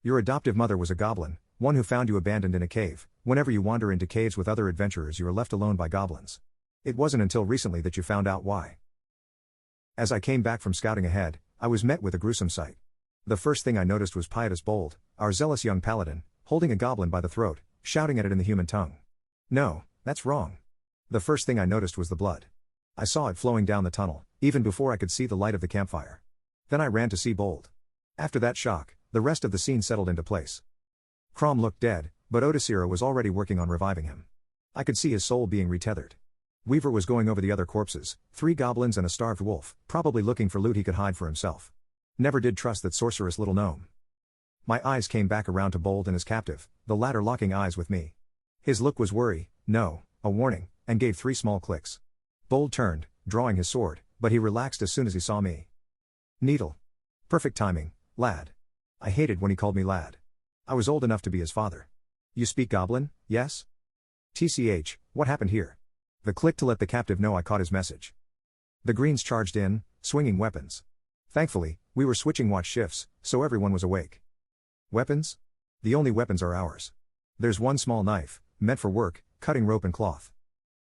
Your adoptive mother was a goblin, one who found you abandoned in a cave. Whenever you wander into caves with other adventurers, you are left alone by goblins. It wasn't until recently that you found out why. As I came back from scouting ahead, I was met with a gruesome sight. The first thing I noticed was Pietus Bold, our zealous young paladin, holding a goblin by the throat, shouting at it in the human tongue. No, that's wrong. The first thing I noticed was the blood. I saw it flowing down the tunnel, even before I could see the light of the campfire. Then I ran to see Bold. After that shock, the rest of the scene settled into place. Crom looked dead, but Odisira was already working on reviving him. I could see his soul being retethered. Weaver was going over the other corpses, 3 goblins and a starved wolf, probably looking for loot he could hide for himself. Never did trust that sorceress little gnome. My eyes came back around to Bold and his captive, the latter locking eyes with me. His look was worry, no, a warning, and gave 3 small clicks. Bold turned, drawing his sword, but he relaxed as soon as he saw me. Needle. Perfect timing, lad. I hated when he called me lad. I was old enough to be his father. You speak goblin, yes? TCH, what happened here? The click to let the captive know I caught his message. The Greens charged in, swinging weapons. Thankfully, we were switching watch shifts, so everyone was awake. Weapons? The only weapons are ours. There's one small knife, meant for work, cutting rope and cloth.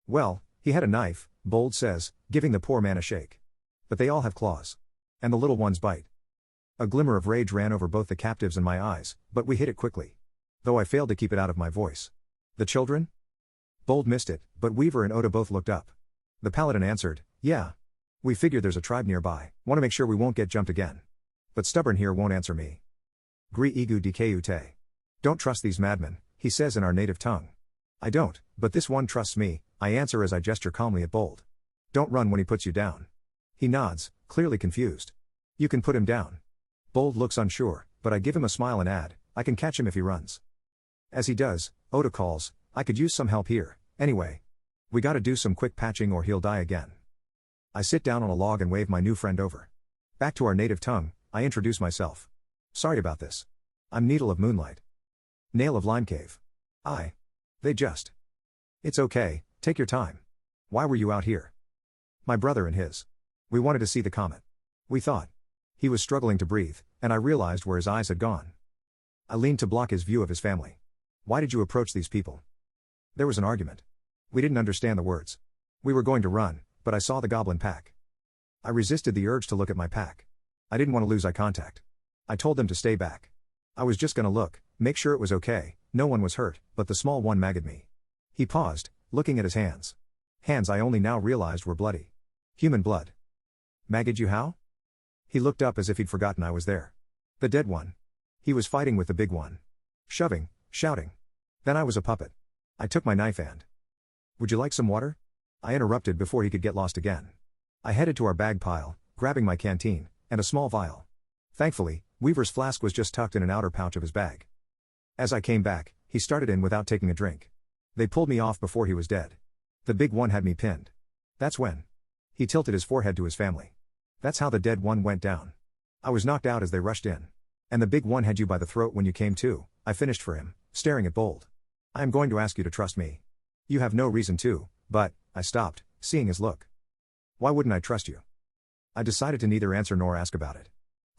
Well, he had a knife, Bold says, giving the poor man a shake. But they all have claws. And the little ones bite. A glimmer of rage ran over both the captives and my eyes, but we hid it quickly. Though I failed to keep it out of my voice. The children? Bold missed it, but Weaver and Oda both looked up. The paladin answered, yeah. We figured there's a tribe nearby, want to make sure we won't get jumped again. But stubborn here won't answer me. Gri igu dku te. Don't trust these madmen, he says in our native tongue. I don't, but this one trusts me, I answer as I gesture calmly at Bold. Don't run when he puts you down. He nods, clearly confused. You can put him down. Bold looks unsure, but I give him a smile and add, I can catch him if he runs. As he does, Oda calls, I could use some help here, anyway. We gotta do some quick patching or he'll die again. I sit down on a log and wave my new friend over. Back to our native tongue, I introduce myself. Sorry about this. I'm Needle of Moonlight. Nail of Lime Cave. They just. It's okay, take your time. Why were you out here? My brother and his. We wanted to see the comet. We thought. He was struggling to breathe, and I realized where his eyes had gone. I leaned to block his view of his family. Why did you approach these people? There was an argument. We didn't understand the words. We were going to run, but I saw the goblin pack. I resisted the urge to look at my pack. I didn't want to lose eye contact. I told them to stay back. I was just gonna look, make sure it was okay, no one was hurt, but the small one magged me. He paused, looking at his hands. Hands I only now realized were bloody. Human blood. Magged you how? He looked up as if he'd forgotten I was there. The dead one. He was fighting with the big one. Shoving, shouting. Then I was a puppet. I took my knife and. Would you like some water? I interrupted before he could get lost again. I headed to our bag pile, grabbing my canteen, and a small vial. Thankfully, Weaver's flask was just tucked in an outer pouch of his bag. As I came back, he started in without taking a drink. They pulled me off before he was dead. The big one had me pinned. That's when. He tilted his forehead to his family. That's how the dead one went down. I was knocked out as they rushed in. And the big one had you by the throat when you came to, I finished for him, staring at Bold. I am going to ask you to trust me. You have no reason to, but, I stopped, seeing his look. Why wouldn't I trust you? I decided to neither answer nor ask about it.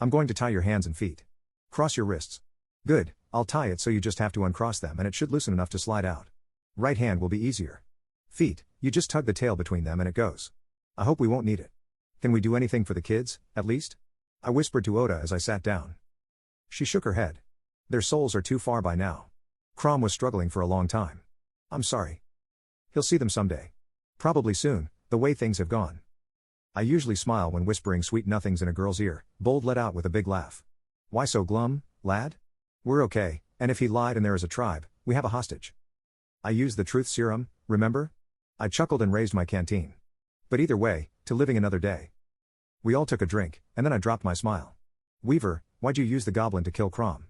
I'm going to tie your hands and feet. Cross your wrists. Good, I'll tie it so you just have to uncross them and it should loosen enough to slide out. Right hand will be easier. Feet, you just tug the tail between them and it goes. I hope we won't need it. Can we do anything for the kids, at least? I whispered to Oda as I sat down. She shook her head. Their souls are too far by now. Crom was struggling for a long time. I'm sorry. He'll see them someday. Probably soon, the way things have gone. I usually smile when whispering sweet nothings in a girl's ear. Bold let out with a big laugh. Why so glum, lad? We're okay, and if he lied and there is a tribe, we have a hostage. I used the truth serum, remember? I chuckled and raised my canteen. But either way, to living another day. We all took a drink, and then I dropped my smile. Weaver, why'd you use the goblin to kill Crom?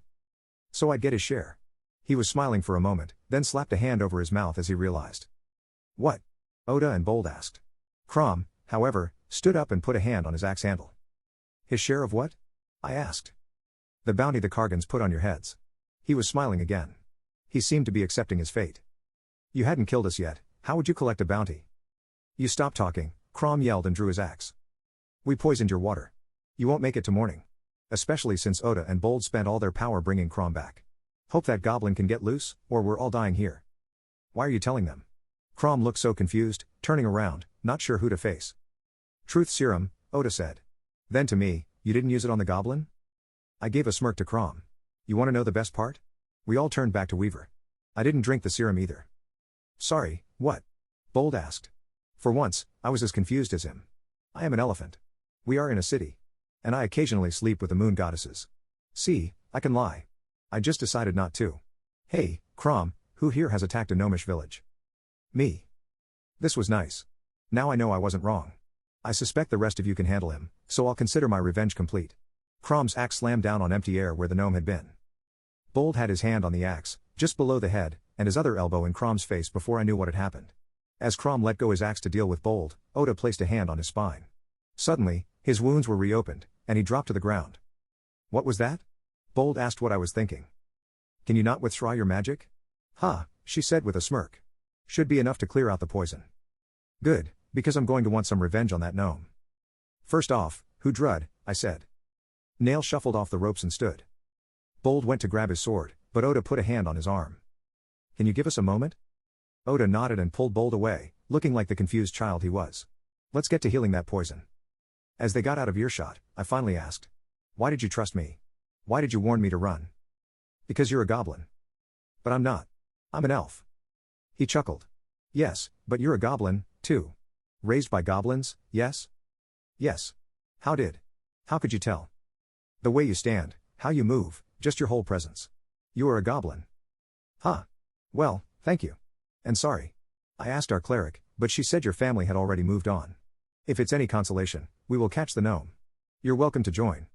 So I'd get his share. He was smiling for a moment, then slapped a hand over his mouth as he realized. What? Oda and Bold asked. Crom, however, stood up and put a hand on his axe handle. His share of what? I asked. The bounty the Kargans put on your heads. He was smiling again. He seemed to be accepting his fate. You hadn't killed us yet, how would you collect a bounty? You stop talking, Crom yelled and drew his axe. We poisoned your water. You won't make it to morning. Especially since Oda and Bold spent all their power bringing Crom back. Hope that goblin can get loose, or we're all dying here. Why are you telling them? Crom looked so confused, turning around, not sure who to face. Truth serum, Oda said. Then to me, you didn't use it on the goblin? I gave a smirk to Crom. You want to know the best part? We all turned back to Weaver. I didn't drink the serum either. Sorry, what? Bold asked. For once, I was as confused as him. I am an elephant. We are in a city. And I occasionally sleep with the moon goddesses. See, I can lie. I just decided not to. Hey, Crom, who here has attacked a gnomish village? Me. This was nice. Now I know I wasn't wrong. I suspect the rest of you can handle him, so I'll consider my revenge complete. Crom's axe slammed down on empty air where the gnome had been. Bold had his hand on the axe, just below the head, and his other elbow in Crom's face before I knew what had happened. As Crom let go his axe to deal with Bold, Oda placed a hand on his spine. Suddenly, his wounds were reopened, and he dropped to the ground. What was that? Bold asked what I was thinking. Can you not withdraw your magic? Ha, she said with a smirk. Should be enough to clear out the poison. Good, because I'm going to want some revenge on that gnome. First off, who drud, I said. Nail shuffled off the ropes and stood. Bold went to grab his sword, but Oda put a hand on his arm. Can you give us a moment? Oda nodded and pulled Bold away, looking like the confused child he was. Let's get to healing that poison. As they got out of earshot, I finally asked. Why did you trust me? Why did you warn me to run? Because you're a goblin. But I'm not. I'm an elf. He chuckled. Yes, but you're a goblin, too. Raised by goblins, yes? Yes. How could you tell? The way you stand, how you move, just your whole presence. You are a goblin. Huh. Well, thank you. And sorry. I asked our cleric, but she said your family had already moved on. If it's any consolation, we will catch the gnome. You're welcome to join.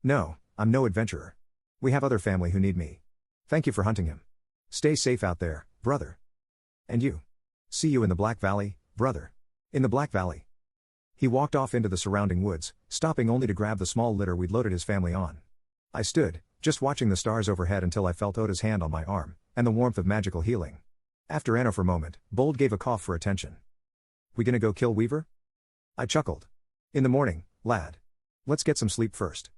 No, I'm no adventurer. We have other family who need me. Thank you for hunting him. Stay safe out there, brother. And you. See you in the Black Valley, brother. In the Black Valley. He walked off into the surrounding woods, stopping only to grab the small litter we'd loaded his family on. I stood, just watching the stars overhead until I felt Oda's hand on my arm, and the warmth of magical healing. After Anna for a moment, Bold gave a cough for attention. We gonna go kill Weaver? I chuckled. In the morning, lad. Let's get some sleep first.